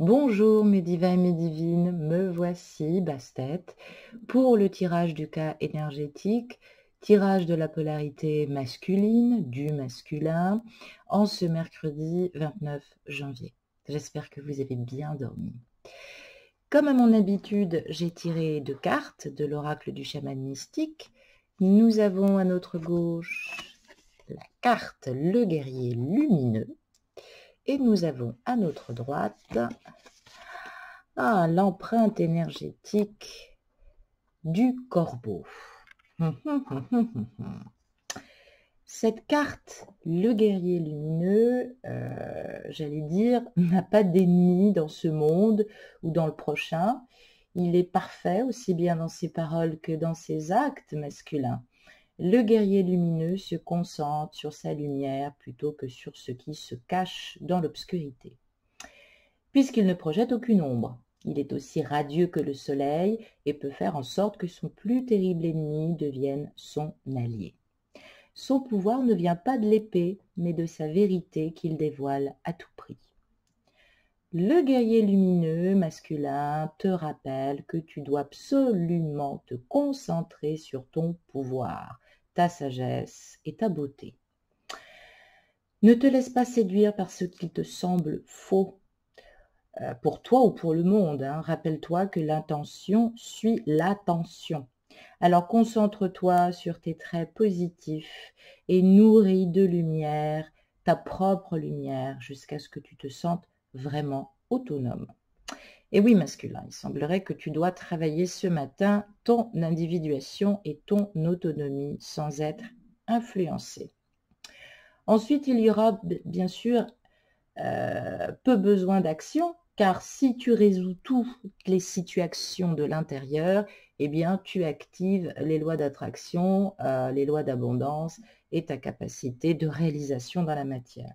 Bonjour mes divins et mes divines, me voici, Bastet, pour le tirage du cas énergétique, tirage de la polarité masculine, du masculin, en ce mercredi 29 janvier. J'espère que vous avez bien dormi. Comme à mon habitude, j'ai tiré 2 cartes de l'oracle du chaman mystique. Nous avons à notre gauche la carte Le guerrier lumineux et nous avons à notre droite l'empreinte énergétique du corbeau. Cette carte, le guerrier lumineux, j'allais dire, n'a pas d'ennemi dans ce monde ou dans le prochain. Il est parfait, aussi bien dans ses paroles que dans ses actes masculins. Le guerrier lumineux se concentre sur sa lumière plutôt que sur ce qui se cache dans l'obscurité. Puisqu'il ne projette aucune ombre, il est aussi radieux que le soleil et peut faire en sorte que son plus terrible ennemi devienne son allié. Son pouvoir ne vient pas de l'épée, mais de sa vérité qu'il dévoile à tout prix. Le guerrier lumineux masculin te rappelle que tu dois absolument te concentrer sur ton pouvoir, ta sagesse et ta beauté. Ne te laisse pas séduire par ce qui te semble faux, pour toi ou pour le monde. Rappelle-toi que l'intention suit l'attention. Alors concentre-toi sur tes traits positifs et nourris de lumière, ta propre lumière, jusqu'à ce que tu te sentes vraiment autonome. Et oui, masculin, il semblerait que tu dois travailler ce matin ton individuation et ton autonomie sans être influencé. Ensuite, il y aura bien sûr peu besoin d'action, car si tu résous toutes les situations de l'intérieur, eh bien, tu actives les lois d'attraction, les lois d'abondance et ta capacité de réalisation dans la matière.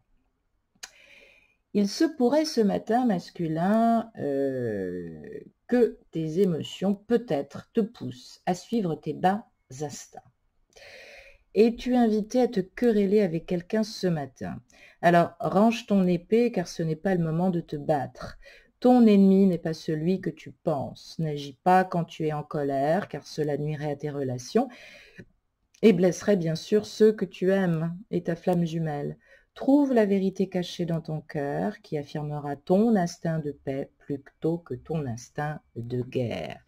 Il se pourrait ce matin, masculin, que tes émotions peut-être te poussent à suivre tes bas instincts. Es-tu invité à te quereller avec quelqu'un ce matin? Alors, range ton épée car ce n'est pas le moment de te battre. Ton ennemi n'est pas celui que tu penses. N'agis pas quand tu es en colère car cela nuirait à tes relations et blesserait bien sûr ceux que tu aimes et ta flamme jumelle. Trouve la vérité cachée dans ton cœur qui affirmera ton instinct de paix plutôt que ton instinct de guerre.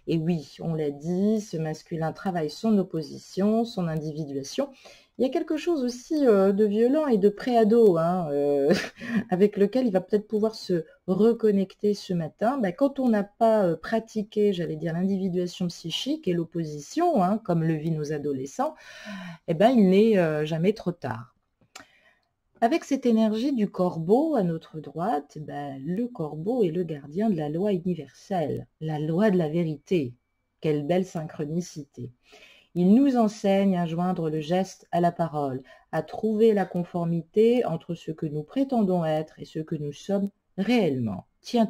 Et oui, on l'a dit, ce masculin travaille son opposition, son individuation. Il y a quelque chose aussi de violent et de préado, avec lequel il va peut-être pouvoir se reconnecter ce matin. Quand on n'a pas pratiqué, j'allais dire, l'individuation psychique et l'opposition, comme le vivent nos adolescents, il n'est jamais trop tard. Avec cette énergie du corbeau à notre droite, le corbeau est le gardien de la loi universelle, la loi de la vérité. Quelle belle synchronicité. Il nous enseigne à joindre le geste à la parole, à trouver la conformité entre ce que nous prétendons être et ce que nous sommes réellement. Tiens.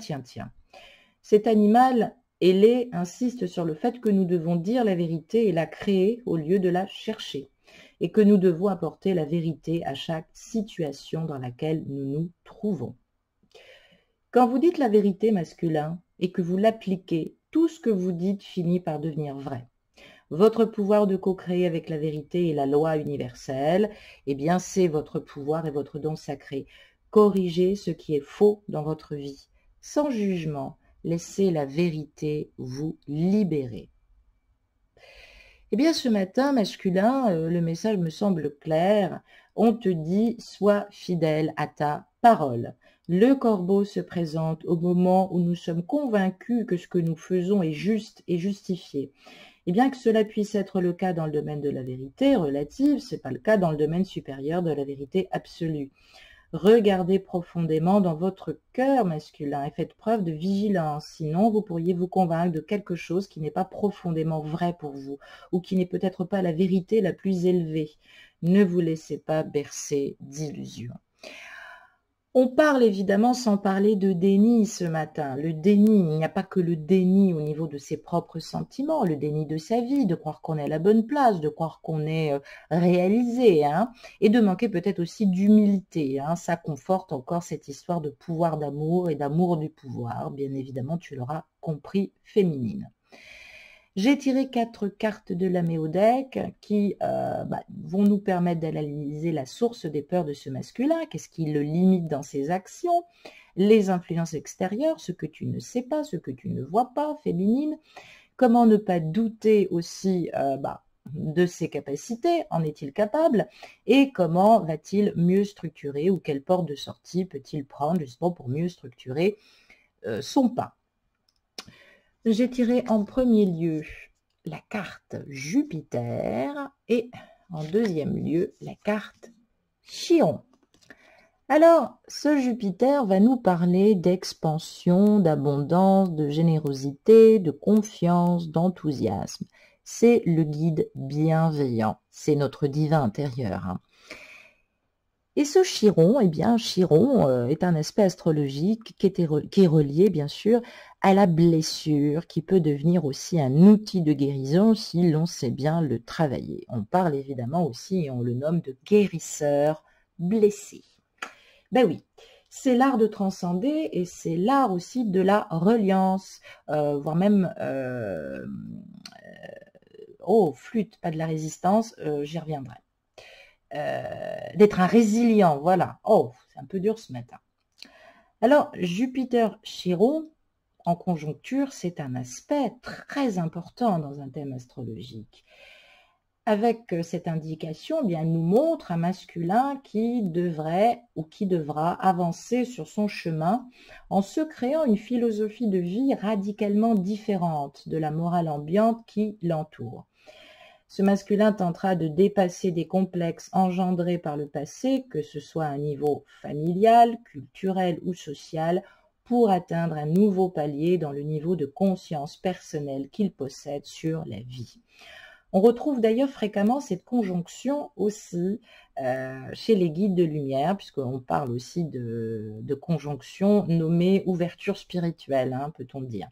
Cet animal ailé insiste sur le fait que nous devons dire la vérité et la créer au lieu de la chercher, et que nous devons apporter la vérité à chaque situation dans laquelle nous nous trouvons. Quand vous dites la vérité, masculin, et que vous l'appliquez, tout ce que vous dites finit par devenir vrai. Votre pouvoir de co-créer avec la vérité et la loi universelle, c'est votre pouvoir et votre don sacré. Corrigez ce qui est faux dans votre vie, sans jugement. Laissez la vérité vous libérer. Ce matin, masculin, le message me semble clair. On te dit, sois fidèle à ta parole. Le corbeau se présente au moment où nous sommes convaincus que ce que nous faisons est juste et justifié. Et bien que cela puisse être le cas dans le domaine de la vérité relative, ce n'est pas le cas dans le domaine supérieur de la vérité absolue. Regardez profondément dans votre cœur masculin et faites preuve de vigilance, sinon vous pourriez vous convaincre de quelque chose qui n'est pas profondément vrai pour vous ou qui n'est peut-être pas la vérité la plus élevée. Ne vous laissez pas bercer d'illusions. On parle évidemment sans parler de déni ce matin. Le déni, il n'y a pas que le déni au niveau de ses propres sentiments, le déni de sa vie, de croire qu'on est à la bonne place, de croire qu'on est réalisé, hein, et de manquer peut-être aussi d'humilité. Hein. Ça conforte encore cette histoire de pouvoir d'amour et d'amour du pouvoir, bien évidemment, tu l'auras compris, féminine. J'ai tiré 4 cartes de la Méodec qui vont nous permettre d'analyser la source des peurs de ce masculin, qu'est-ce qui le limite dans ses actions, les influences extérieures, ce que tu ne sais pas, ce que tu ne vois pas, féminine, comment ne pas douter aussi de ses capacités, en est-il capable, et comment va-t-il mieux structurer ou quelle porte de sortie peut-il prendre justement pour mieux structurer son pas. J'ai tiré en premier lieu la carte Jupiter et en deuxième lieu la carte Chiron. Alors, ce Jupiter va nous parler d'expansion, d'abondance, de générosité, de confiance, d'enthousiasme. C'est le guide bienveillant, c'est notre divin intérieur. Hein. Et ce Chiron, eh bien, Chiron est un aspect astrologique qui est relié, bien sûr, à la blessure, qui peut devenir aussi un outil de guérison si l'on sait bien le travailler. On parle évidemment aussi, et on le nomme de guérisseur blessé. Ben oui, c'est l'art de transcender et c'est l'art aussi de la reliance, voire même, flûte, pas de la résistance, j'y reviendrai. D'être un résilient, voilà. Oh, c'est un peu dur ce matin. Alors, Jupiter-Chiron, en conjoncture, c'est un aspect très important dans un thème astrologique. Avec cette indication, eh bien, elle nous montre un masculin qui devrait ou qui devra avancer sur son chemin en se créant une philosophie de vie radicalement différente de la morale ambiante qui l'entoure. Ce masculin tentera de dépasser des complexes engendrés par le passé, que ce soit à un niveau familial, culturel ou social, pour atteindre un nouveau palier dans le niveau de conscience personnelle qu'il possède sur la vie. On retrouve d'ailleurs fréquemment cette conjonction aussi chez les guides de lumière, puisqu'on parle aussi de conjonction nommée ouverture spirituelle, hein, peut-on dire.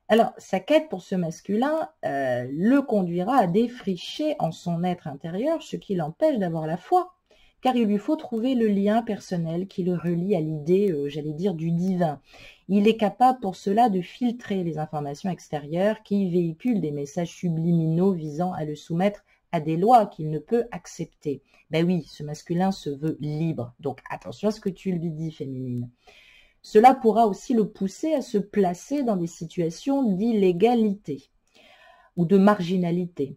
Alors, sa quête pour ce masculin le conduira à défricher en son être intérieur ce qui l'empêche d'avoir la foi, car il lui faut trouver le lien personnel qui le relie à l'idée, j'allais dire, du divin. Il est capable pour cela de filtrer les informations extérieures qui véhiculent des messages subliminaux visant à le soumettre à des lois qu'il ne peut accepter. Ben oui, ce masculin se veut libre, donc attention à ce que tu lui dis, féminine. Cela pourra aussi le pousser à se placer dans des situations d'illégalité ou de marginalité.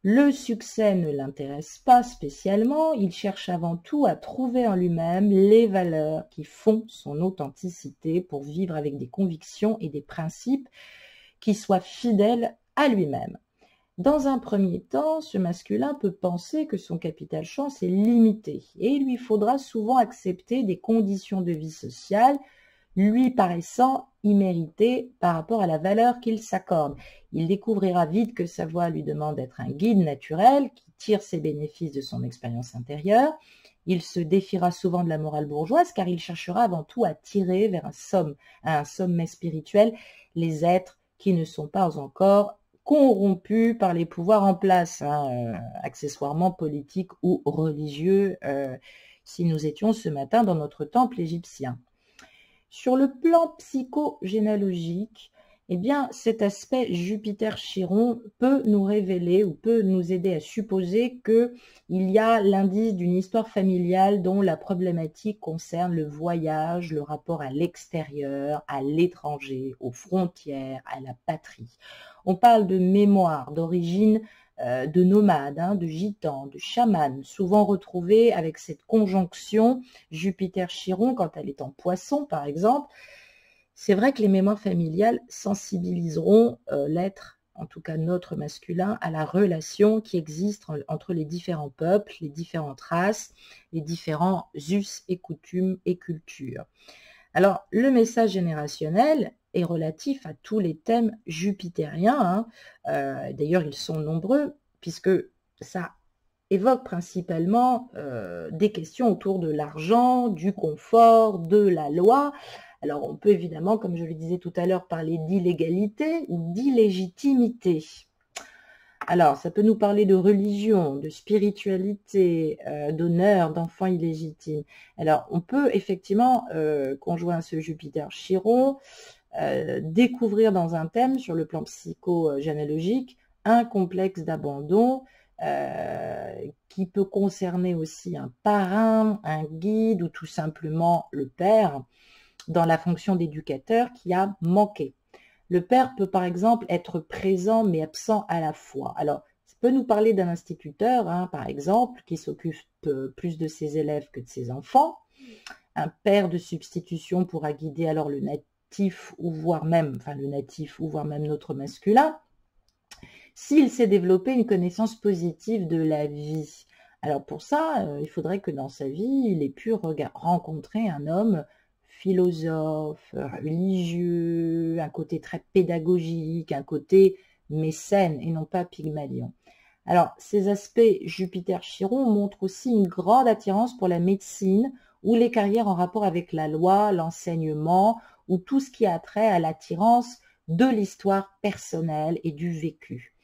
Le succès ne l'intéresse pas spécialement, il cherche avant tout à trouver en lui-même les valeurs qui font son authenticité pour vivre avec des convictions et des principes qui soient fidèles à lui-même. Dans un premier temps, ce masculin peut penser que son capital chance est limité et il lui faudra souvent accepter des conditions de vie sociale lui paraissant immérité par rapport à la valeur qu'il s'accorde. Il découvrira vite que sa voie lui demande d'être un guide naturel qui tire ses bénéfices de son expérience intérieure. Il se défiera souvent de la morale bourgeoise car il cherchera avant tout à tirer vers un sommet spirituel les êtres qui ne sont pas encore corrompus par les pouvoirs en place, accessoirement politiques ou religieux, si nous étions ce matin dans notre temple égyptien. Sur le plan psychogénéalogique, eh bien, cet aspect Jupiter-Chiron peut nous révéler ou peut nous aider à supposer qu'il y a l'indice d'une histoire familiale dont la problématique concerne le voyage, le rapport à l'extérieur, à l'étranger, aux frontières, à la patrie. On parle de mémoire, d'origine de nomades, de gitans, de chamans, souvent retrouvés avec cette conjonction Jupiter-Chiron quand elle est en poisson, par exemple. C'est vrai que les mémoires familiales sensibiliseront l'être, en tout cas notre masculin, à la relation qui existe entre les différents peuples, les différentes races, les différents us et coutumes et cultures. Alors, le message générationnel est relatif à tous les thèmes jupitériens. D'ailleurs, ils sont nombreux, puisque ça évoque principalement des questions autour de l'argent, du confort, de la loi. Alors on peut évidemment, comme je le disais tout à l'heure, parler d'illégalité ou d'illégitimité. Alors ça peut nous parler de religion, de spiritualité, d'honneur, d'enfants illégitimes. Alors on peut effectivement, conjoint ce Jupiter Chiron, découvrir dans un thème sur le plan psychogénéalogique un complexe d'abandon qui peut concerner aussi un parrain, un guide ou tout simplement le père dans la fonction d'éducateur qui a manqué. Le père peut par exemple être présent mais absent à la fois. Alors, ça peut nous parler d'un instituteur, hein, par exemple, qui s'occupe plus de ses élèves que de ses enfants. Un père de substitution pourra guider alors le natif ou voire même, notre masculin, s'il s'est développé une connaissance positive de la vie. Alors pour ça, il faudrait que dans sa vie, il ait pu rencontrer un homme philosophe, religieux, un côté très pédagogique, un côté mécène et non pas Pygmalion. Alors, ces aspects Jupiter-Chiron montrent aussi une grande attirance pour la médecine ou les carrières en rapport avec la loi, l'enseignement ou tout ce qui a trait à l'attirance de l'histoire personnelle et du vécu.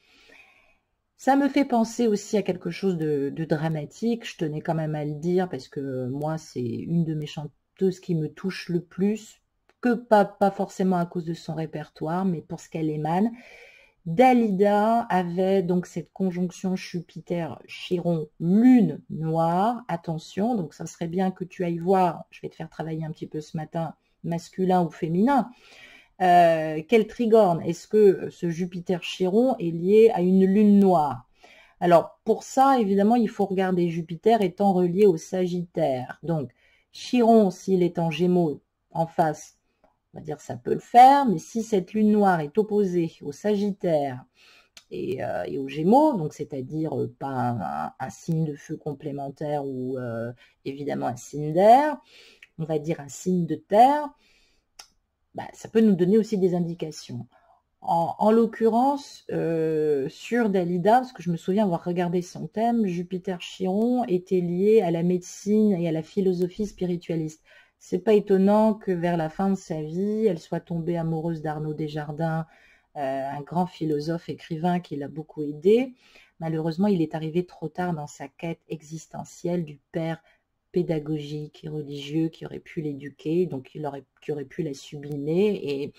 Ça me fait penser aussi à quelque chose de dramatique, je tenais quand même à le dire parce que moi c'est une de mes chanteuses qui me touche le plus, que pas forcément à cause de son répertoire, mais pour ce qu'elle émane. Dalida avait donc cette conjonction Jupiter-Chiron, lune noire, attention, donc ça serait bien que tu ailles voir, je vais te faire travailler un petit peu ce matin, masculin ou féminin. Quel trigone? Est-ce que ce Jupiter-Chiron est lié à une lune noire? Alors, pour ça, évidemment, il faut regarder Jupiter étant relié au Sagittaire. Donc, Chiron, s'il est en Gémeaux, en face, on va dire ça peut le faire, mais si cette lune noire est opposée au Sagittaire et aux Gémeaux, donc c'est-à-dire pas un signe de feu complémentaire ou évidemment un signe d'air, on va dire un signe de terre, bah, ça peut nous donner aussi des indications. En l'occurrence, sur Dalida, parce que je me souviens avoir regardé son thème, Jupiter-Chiron était lié à la médecine et à la philosophie spiritualiste. C'est pas étonnant que vers la fin de sa vie, elle soit tombée amoureuse d'Arnaud Desjardins, un grand philosophe écrivain qui l'a beaucoup aidé. Malheureusement, il est arrivé trop tard dans sa quête existentielle du père pédagogique et religieux qui aurait pu l'éduquer, donc qui aurait pu la sublimer, et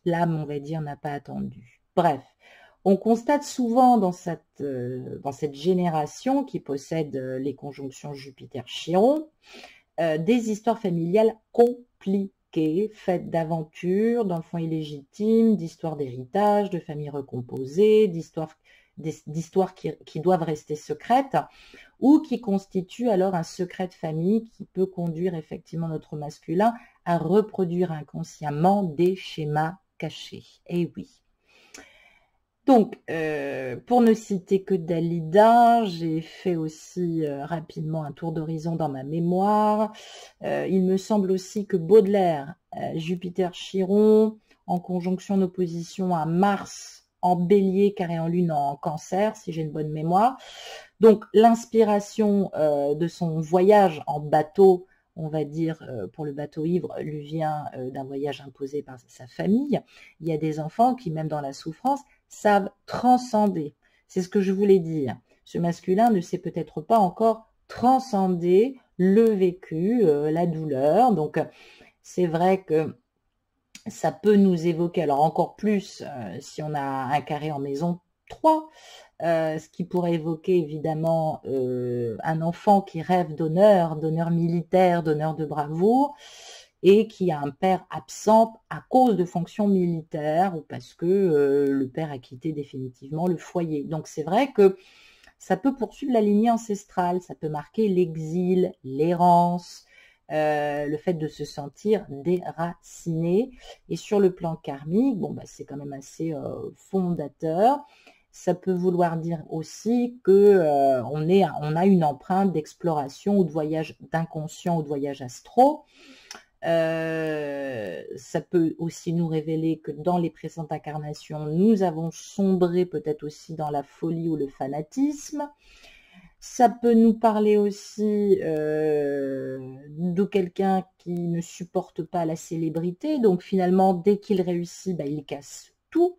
l'âme, on va dire, n'a pas attendu. Bref, on constate souvent dans cette génération qui possède les conjonctions Jupiter-Chiron, des histoires familiales compliquées, faites d'aventures, d'enfants illégitimes, d'histoires d'héritage, de familles recomposées, d'histoires qui doivent rester secrètes, ou qui constituent alors un secret de famille qui peut conduire effectivement notre masculin à reproduire inconsciemment des schémas cachés. Eh oui. Donc, pour ne citer que Dalida, j'ai fait aussi rapidement un tour d'horizon dans ma mémoire. Il me semble aussi que Baudelaire, Jupiter-Chiron, en conjonction d'opposition à Mars, en bélier, carré en lune, en cancer, si j'ai une bonne mémoire. Donc, l'inspiration de son voyage en bateau, on va dire, pour le bateau ivre, lui vient d'un voyage imposé par sa famille. Il y a des enfants qui, même dans la souffrance, savent transcender. C'est ce que je voulais dire. Ce masculin ne sait peut-être pas encore transcender le vécu, la douleur. Donc, c'est vrai que ça peut nous évoquer, alors encore plus si on a un carré en maison 3, ce qui pourrait évoquer évidemment un enfant qui rêve d'honneur militaire, d'honneur de bravoure, et qui a un père absent à cause de fonctions militaires ou parce que le père a quitté définitivement le foyer. Donc c'est vrai que ça peut poursuivre la lignée ancestrale, ça peut marquer l'exil, l'errance, le fait de se sentir déraciné. Et sur le plan karmique, bon, bah, c'est quand même assez fondateur. Ça peut vouloir dire aussi que on a une empreinte d'exploration ou de voyage d'inconscient ou de voyage astro. Ça peut aussi nous révéler que dans les précédentes incarnations, nous avons sombré peut-être aussi dans la folie ou le fanatisme. Ça peut nous parler aussi de quelqu'un qui ne supporte pas la célébrité, donc finalement, dès qu'il réussit, bah, il casse tout.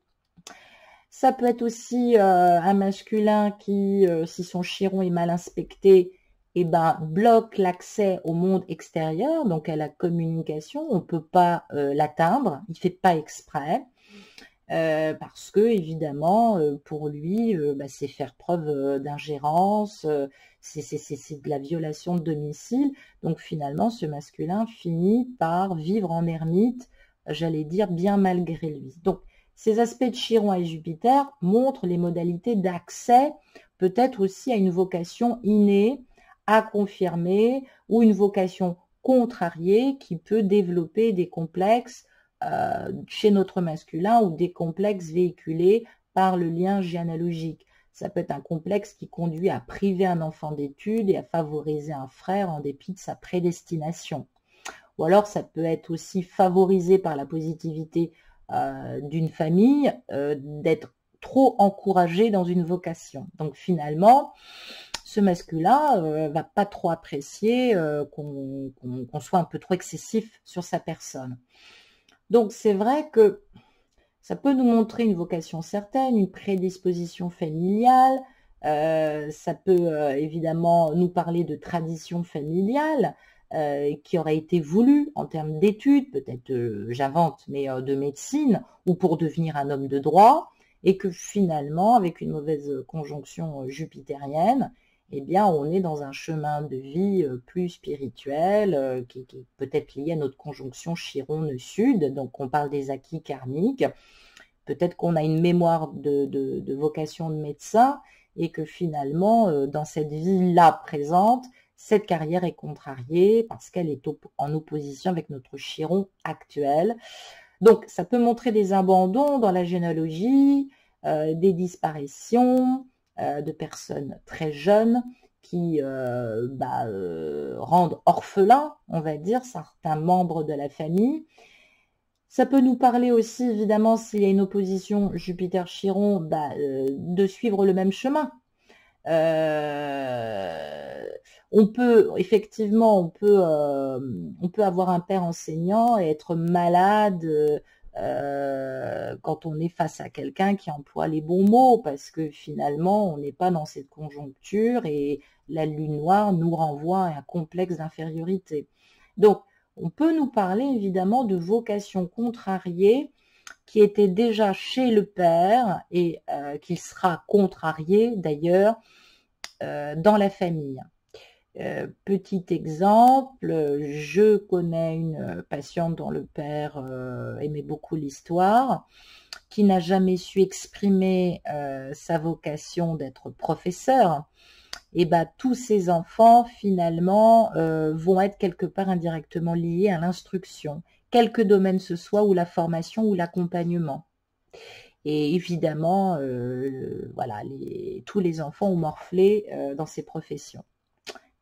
Ça peut être aussi un masculin qui, si son chiron est mal inspecté, eh ben, bloque l'accès au monde extérieur, donc à la communication. On ne peut pas l'atteindre, il ne fait pas exprès. Parce que évidemment, pour lui, bah, c'est faire preuve d'ingérence, c'est de la violation de domicile. Donc finalement, ce masculin finit par vivre en ermite, j'allais dire bien malgré lui. Donc ces aspects de Chiron et Jupiter montrent les modalités d'accès, peut-être aussi à une vocation innée, à confirmer, ou une vocation contrariée qui peut développer des complexes chez notre masculin ou des complexes véhiculés par le lien généalogique. Ça peut être un complexe qui conduit à priver un enfant d'études et à favoriser un frère en dépit de sa prédestination. Ou alors ça peut être aussi favorisé par la positivité d'une famille, d'être trop encouragé dans une vocation. Donc finalement, ce masculin va pas trop apprécier qu'on soit un peu trop excessif sur sa personne. Donc c'est vrai que ça peut nous montrer une vocation certaine, une prédisposition familiale, ça peut évidemment nous parler de tradition familiale qui aurait été voulue en termes d'études, peut-être j'invente, mais de médecine, ou pour devenir un homme de droit, et que finalement, avec une mauvaise conjonction jupitérienne, eh bien, on est dans un chemin de vie plus spirituel, qui est peut-être lié à notre conjonction Chiron-Sud, donc on parle des acquis karmiques. Peut-être qu'on a une mémoire de vocation de médecin et que finalement, dans cette vie-là présente, cette carrière est contrariée parce qu'elle est en opposition avec notre Chiron actuel. Donc, ça peut montrer des abandons dans la généalogie, des disparitions de personnes très jeunes qui rendent orphelins, on va dire, certains membres de la famille. Ça peut nous parler aussi, évidemment, s'il y a une opposition Jupiter-Chiron, de suivre le même chemin. On peut, effectivement, on peut avoir un père enseignant et être malade quand on est face à quelqu'un qui emploie les bons mots, parce que finalement, on n'est pas dans cette conjoncture et la lune noire nous renvoie à un complexe d'infériorité. Donc, on peut nous parler évidemment de vocation contrariée qui était déjà chez le père et qui sera contrarié d'ailleurs dans la famille. Petit exemple, je connais une patiente dont le père aimait beaucoup l'histoire, qui n'a jamais su exprimer sa vocation d'être professeur. Et tous ces enfants finalement vont être quelque part indirectement liés à l'instruction, quelque domaine ce soit, ou la formation ou l'accompagnement. Et évidemment, voilà, tous les enfants ont morflé dans ces professions.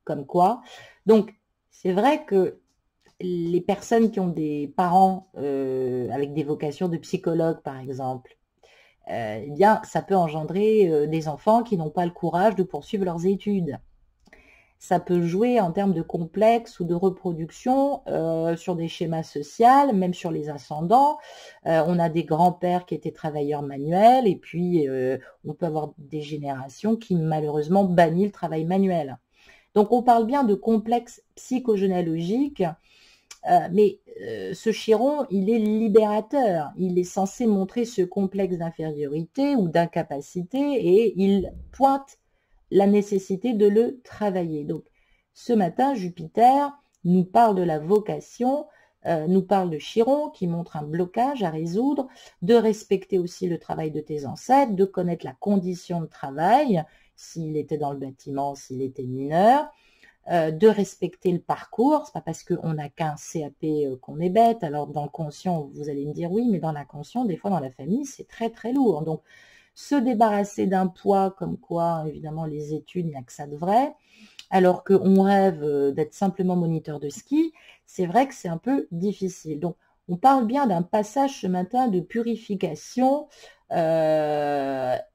Comme quoi. Donc, c'est vrai que les personnes qui ont des parents avec des vocations de psychologue, par exemple, eh bien, ça peut engendrer des enfants qui n'ont pas le courage de poursuivre leurs études. Ça peut jouer en termes de complexe ou de reproduction sur des schémas sociaux, même sur les ascendants. On a des grands-pères qui étaient travailleurs manuels et puis on peut avoir des générations qui malheureusement bannissent le travail manuel. Donc on parle bien de complexe psychogénéalogique, mais ce Chiron, il est libérateur. Il est censé montrer ce complexe d'infériorité ou d'incapacité et il pointe la nécessité de le travailler. Donc ce matin, Jupiter nous parle de la vocation, nous parle de Chiron qui montre un blocage à résoudre, de respecter aussi le travail de tes ancêtres, de connaître la condition de travail, s'il était dans le bâtiment, s'il était mineur, de respecter le parcours. C'est pas parce qu'on n'a qu'un CAP qu'on est bête. Alors dans le conscient, vous allez me dire oui, mais dans l'inconscient, des fois dans la famille, c'est très très lourd. Donc se débarrasser d'un poids comme quoi, évidemment, les études, il n'y a que ça de vrai, alors qu'on rêve d'être simplement moniteur de ski, c'est vrai que c'est un peu difficile. Donc on parle bien d'un passage ce matin de purification,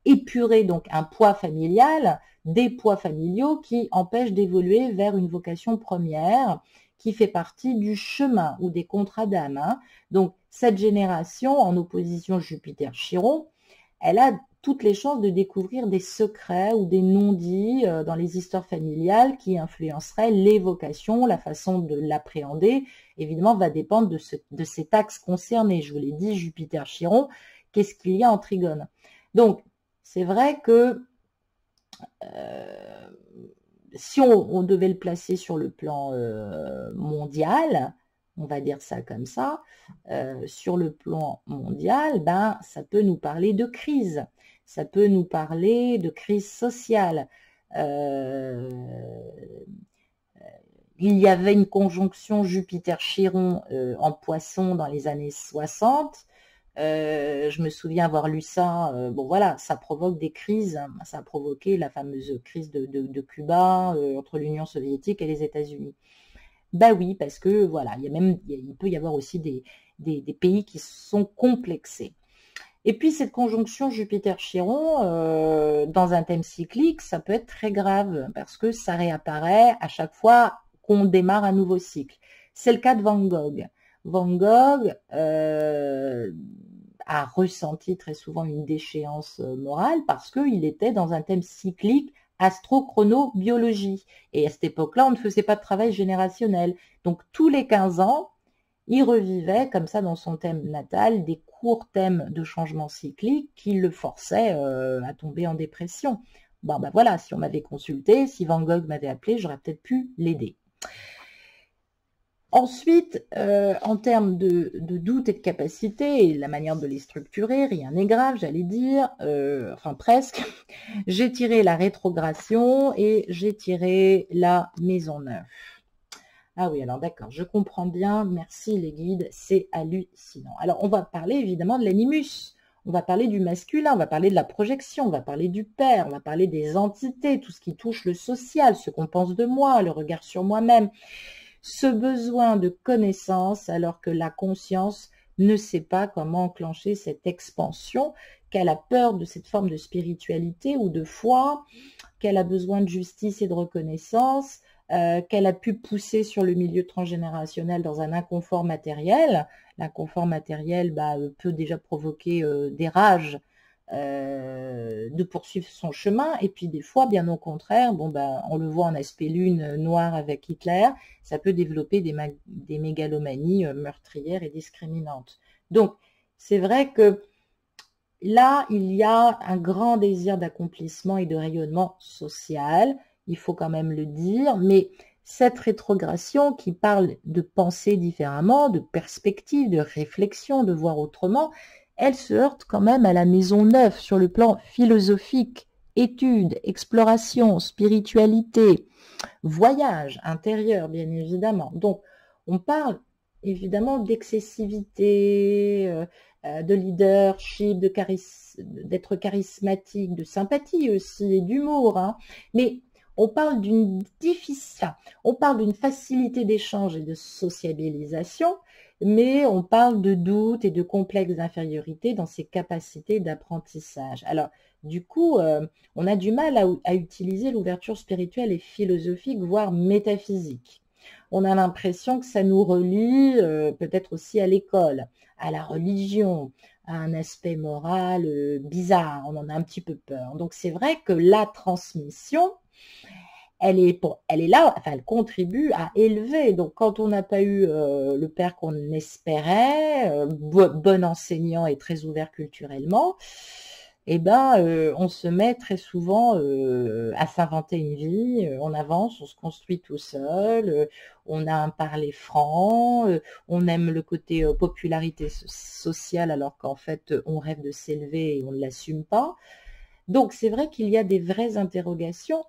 épurer donc un poids familial, des poids familiaux qui empêchent d'évoluer vers une vocation première qui fait partie du chemin ou des contrats d'âme. Hein. Donc, cette génération, en opposition Jupiter-Chiron, elle a toutes les chances de découvrir des secrets ou des non-dits dans les histoires familiales qui influenceraient les vocations, la façon de l'appréhender, évidemment, va dépendre de cet axe concerné. Je vous l'ai dit, Jupiter-Chiron, qu'est-ce qu'il y a en trigone? Donc, c'est vrai que si on devait le placer sur le plan mondial, on va dire ça comme ça, sur le plan mondial, ben, ça peut nous parler de crise, ça peut nous parler de crise sociale. Il y avait une conjonction Jupiter-Chiron en Poisson dans les années 60. Je me souviens avoir lu ça. Bon voilà, ça provoque des crises. Hein. Ça a provoqué la fameuse crise de Cuba entre l'Union soviétique et les États-Unis. Bah oui, parce que voilà, il peut y avoir aussi des pays qui sont complexés. Et puis cette conjonction Jupiter-Chiron, dans un thème cyclique, ça peut être très grave parce que ça réapparaît à chaque fois qu'on démarre un nouveau cycle. C'est le cas de Van Gogh. Van Gogh a ressenti très souvent une déchéance morale parce qu'il était dans un thème cyclique astro-chrono-biologie. Et à cette époque-là, on ne faisait pas de travail générationnel. Donc tous les 15 ans, il revivait comme ça dans son thème natal des courts thèmes de changement cyclique qui le forçaient à tomber en dépression. Bon ben voilà, si on m'avait consulté, si Van Gogh m'avait appelé, j'aurais peut-être pu l'aider. Ensuite, en termes de doute et de capacité, et la manière de les structurer, rien n'est grave, j'allais dire, enfin presque, j'ai tiré la rétrogradation et j'ai tiré la maison neuve. Ah oui, alors d'accord, je comprends bien, merci les guides, c'est hallucinant. Alors, on va parler évidemment de l'animus, on va parler du masculin, on va parler de la projection, on va parler du père, on va parler des entités, tout ce qui touche le social, ce qu'on pense de moi, le regard sur moi-même. Ce besoin de connaissance alors que la conscience ne sait pas comment enclencher cette expansion, qu'elle a peur de cette forme de spiritualité ou de foi, qu'elle a besoin de justice et de reconnaissance, qu'elle a pu pousser sur le milieu transgénérationnel dans un inconfort matériel. L'inconfort matériel peut déjà provoquer des rages de poursuivre son chemin, et puis des fois, bien au contraire, on le voit en aspect lune noire avec Hitler, ça peut développer des mégalomanies meurtrières et discriminantes. Donc, c'est vrai que là, il y a un grand désir d'accomplissement et de rayonnement social, il faut quand même le dire, mais cette rétrogradation qui parle de penser différemment, de perspective, de réflexion, de voir autrement, elle se heurte quand même à la maison neuve sur le plan philosophique, études, exploration, spiritualité, voyage intérieur, bien évidemment. Donc, on parle évidemment d'excessivité, de leadership, d'être charismatique, de sympathie aussi et d'humour. Hein. Mais on parle d'une facilité d'échange et de sociabilisation, mais on parle de doute et de complexe d'infériorité dans ses capacités d'apprentissage. Alors, du coup, on a du mal à utiliser l'ouverture spirituelle et philosophique, voire métaphysique. On a l'impression que ça nous relie peut-être aussi à l'école, à la religion, à un aspect moral bizarre. On en a un petit peu peur. Donc, c'est vrai que la transmission, elle est là, enfin, elle contribue à élever. Donc, quand on n'a pas eu le père qu'on espérait, bon enseignant et très ouvert culturellement, eh ben, on se met très souvent à s'inventer une vie, on avance, on se construit tout seul, on a un parler franc, on aime le côté popularité sociale alors qu'en fait, on rêve de s'élever et on ne l'assume pas. Donc, c'est vrai qu'il y a des vraies interrogations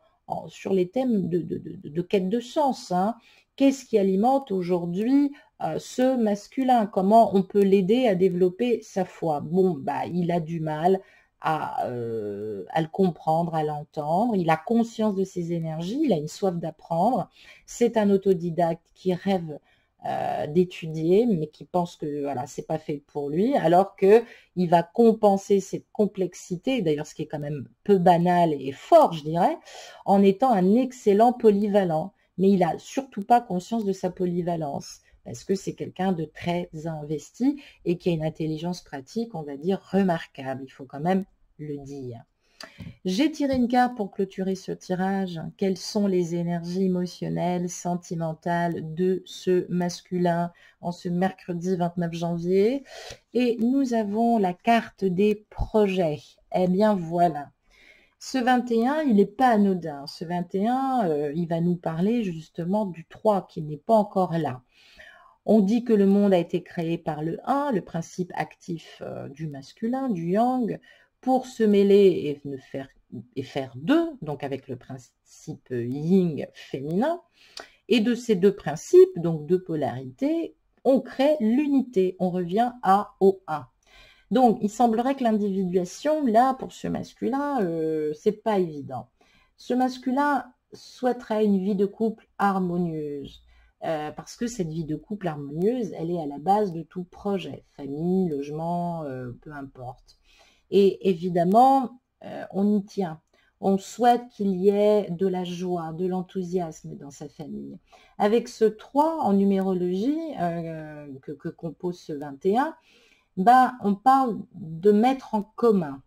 sur les thèmes de quête de sens. Hein. Qu'est-ce qui alimente aujourd'hui ce masculin? Comment on peut l'aider à développer sa foi? Bon, il a du mal à le comprendre, à l'entendre. Il a conscience de ses énergies, il a une soif d'apprendre. C'est un autodidacte qui rêve d'étudier, mais qui pense que voilà, c'est pas fait pour lui, alors que il va compenser cette complexité, d'ailleurs ce qui est quand même peu banal et fort, je dirais, en étant un excellent polyvalent. Mais il a surtout pas conscience de sa polyvalence, parce que c'est quelqu'un de très investi et qui a une intelligence pratique, on va dire, remarquable. Il faut quand même le dire. J'ai tiré une carte pour clôturer ce tirage. Quelles sont les énergies émotionnelles, sentimentales de ce masculin en ce mercredi 29 janvier? Et nous avons la carte des projets. Eh bien voilà. Ce 21, il n'est pas anodin. Ce 21, il va nous parler justement du 3 qui n'est pas encore là. On dit que le monde a été créé par le 1, le principe actif du masculin, du yang, pour se mêler et faire 2, donc avec le principe yin féminin. Et de ces deux principes, donc deux polarités, on crée l'unité, on revient au 1. Donc, il semblerait que l'individuation, là, pour ce masculin, c'est pas évident. Ce masculin souhaiterait une vie de couple harmonieuse, parce que cette vie de couple harmonieuse, elle est à la base de tout projet, famille, logement, peu importe. Et évidemment, on y tient. On souhaite qu'il y ait de la joie, de l'enthousiasme dans sa famille. Avec ce 3 en numérologie que compose ce 21, on parle de mettre en commun.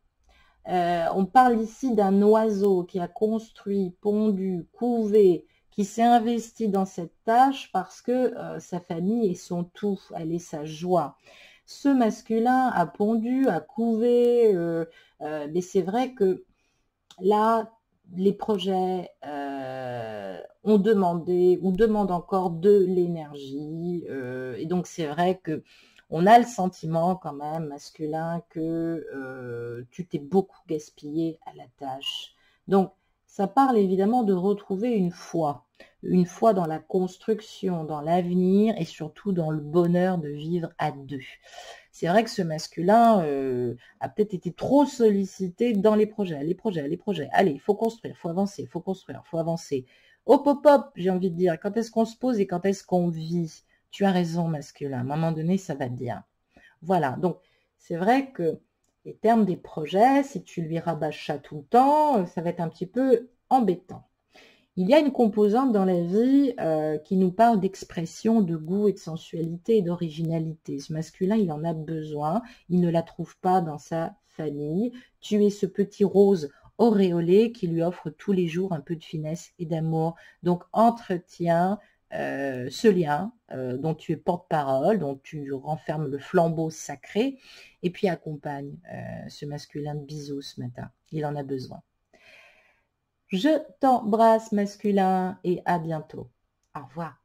On parle ici d'un oiseau qui a construit, pondu, couvé, qui s'est investi dans cette tâche parce que sa famille est son tout, elle est sa joie. Ce masculin a pondu, a couvé, mais c'est vrai que là, les projets ont demandé ou demandent encore de l'énergie. Et donc, c'est vrai que on a le sentiment quand même masculin que tu t'es beaucoup gaspillé à la tâche. Donc, ça parle évidemment de retrouver une foi dans la construction, dans l'avenir et surtout dans le bonheur de vivre à deux. C'est vrai que ce masculin a peut-être été trop sollicité dans les projets. Allez, il faut construire, il faut avancer, il faut construire, il faut avancer. Hop, hop, hop, j'ai envie de dire, quand est-ce qu'on se pose et quand est-ce qu'on vit? Tu as raison, masculin. À un moment donné, ça va bien. Voilà, donc c'est vrai que les termes des projets, si tu lui rabâches ça tout le temps, ça va être un petit peu embêtant. Il y a une composante dans la vie qui nous parle d'expression, de goût et de sensualité et d'originalité. Ce masculin, il en a besoin. Il ne la trouve pas dans sa famille. Tu es ce petit rose auréolé qui lui offre tous les jours un peu de finesse et d'amour. Donc, entretiens ce lien dont tu es porte-parole, dont tu renfermes le flambeau sacré, et puis accompagne ce masculin de bisous ce matin. Il en a besoin. Je t'embrasse masculin et à bientôt. Au revoir.